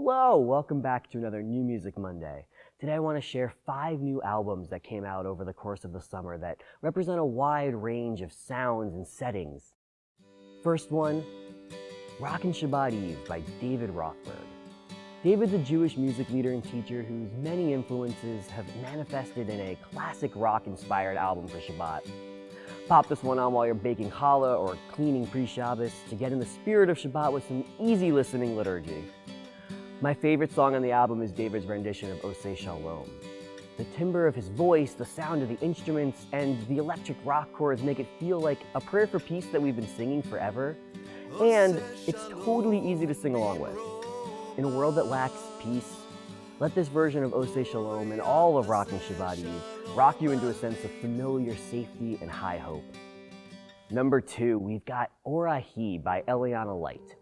Hello, welcome back to another New Music Monday. Today I want to share 5 new albums that came out over the course of the summer that represent a wide range of sounds and settings. First one, Rockin' Shabbat Eve by David Rothberg. David's a Jewish music leader and teacher whose many influences have manifested in a classic rock-inspired album for Shabbat. Pop this one on while you're baking challah or cleaning pre-Shabbos to get in the spirit of Shabbat with some easy listening liturgy. My favorite song on the album is David's rendition of Oseh Shalom. The timbre of his voice, the sound of the instruments, and the electric rock chords make it feel like a prayer for peace that we've been singing forever, and it's totally easy to sing along with. In a world that lacks peace, let this version of Oseh Shalom and all of Rockin' Shabbat Eve rock you into a sense of familiar safety and high hope. Number 2, we've got Orahi by Eliana Light.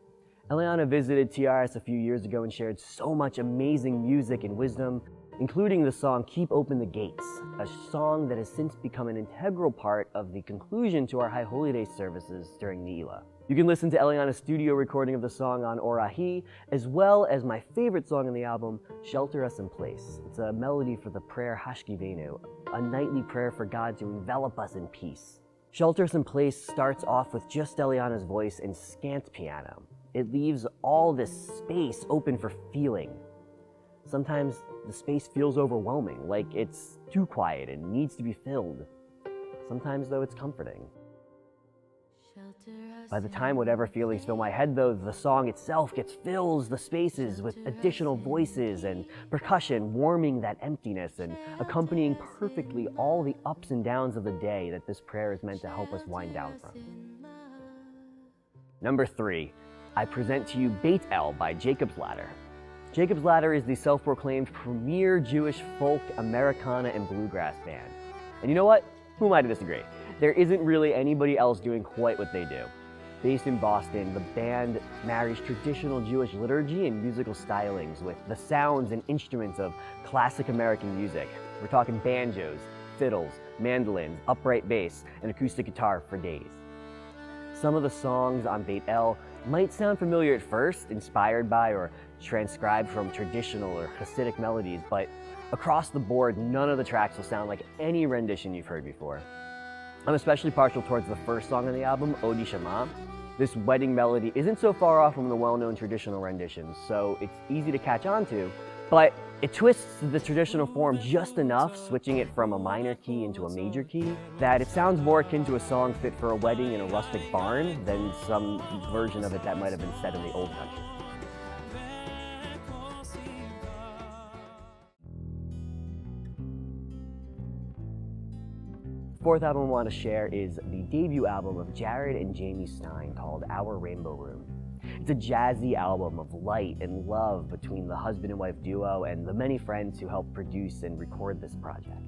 Eliana visited TRS a few years ago and shared so much amazing music and wisdom, including the song Keep Open the Gates, a song that has since become an integral part of the conclusion to our High Holy Day services during Ne'ilah. You can listen to Eliana's studio recording of the song on Orahi, as well as my favorite song on the album, Shelter Us in Place. It's a melody for the prayer Hashkivenu, a nightly prayer for God to envelop us in peace. Shelter Us in Place starts off with just Eliana's voice and scant piano. It leaves all this space open for feeling. Sometimes the space feels overwhelming, like it's too quiet and needs to be filled. Sometimes, though, it's comforting. By the time whatever feelings fill my head, though, the song itself fills the spaces with additional voices and percussion, warming that emptiness and accompanying perfectly all the ups and downs of the day that this prayer is meant to help us wind down from. Number 3, I present to you Beit El by Jacob's Ladder. Jacob's Ladder is the self-proclaimed premier Jewish folk, Americana, and bluegrass band. And you know what? Who am I to disagree? There isn't really anybody else doing quite what they do. Based in Boston, the band marries traditional Jewish liturgy and musical stylings with the sounds and instruments of classic American music. We're talking banjos, fiddles, mandolins, upright bass, and acoustic guitar for days. Some of the songs on Beit El might sound familiar at first, inspired by or transcribed from traditional or Hasidic melodies, but across the board, none of the tracks will sound like any rendition you've heard before. I'm especially partial towards the first song on the album, Odi Shema. This wedding melody isn't so far off from the well-known traditional renditions, so it's easy to catch on to, but it twists the traditional form just enough, switching it from a minor key into a major key, that it sounds more akin to a song fit for a wedding in a rustic barn than some version of it that might have been set in the old country. Fourth album I want to share is the debut album of Jared and Jamie Stein called Our Rainbow Room. It's a jazzy album of light and love between the husband and wife duo and the many friends who helped produce and record this project.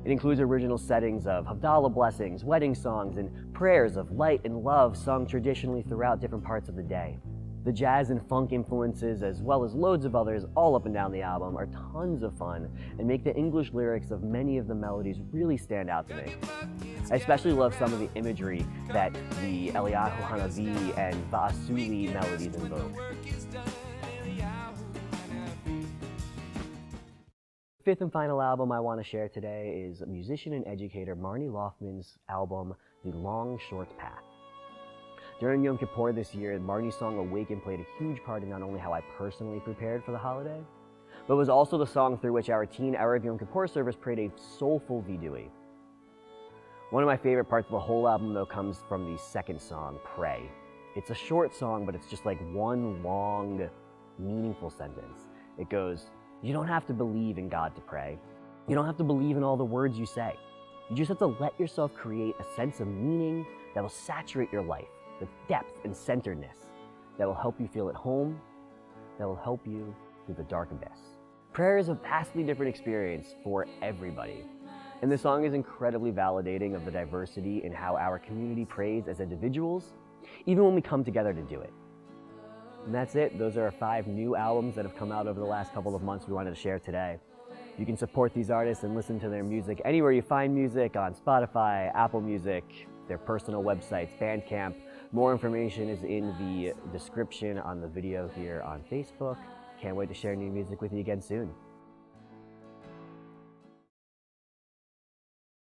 It includes original settings of Havdalah blessings, wedding songs, and prayers of light and love sung traditionally throughout different parts of the day. The jazz and funk influences, as well as loads of others all up and down the album, are tons of fun and make the English lyrics of many of the melodies really stand out to me. I especially love some of the imagery that the Eliyahu Hanavi and Va'asuli melodies invoke. Fifth and final album I want to share today is musician and educator Marnie Lofman's album, The Long Short Path. During Yom Kippur this year, Marnie's song Awaken played a huge part in not only how I personally prepared for the holiday, but was also the song through which our teen Erev Yom Kippur service prayed a soulful vidui. One of my favorite parts of the whole album, though, comes from the second song, Pray. It's a short song, but it's just like one long, meaningful sentence. It goes, you don't have to believe in God to pray. You don't have to believe in all the words you say. You just have to let yourself create a sense of meaning that will saturate your life with depth and centeredness, that will help you feel at home, that will help you through the dark abyss. Prayer is a vastly different experience for everybody, and this song is incredibly validating of the diversity in how our community prays as individuals, even when we come together to do it. And that's it. Those are our 5 new albums that have come out over the last couple of months we wanted to share today. You can support these artists and listen to their music anywhere you find music, on Spotify, Apple Music, their personal websites, Bandcamp. More information is in the description on the video here on Facebook. Can't wait to share new music with you again soon.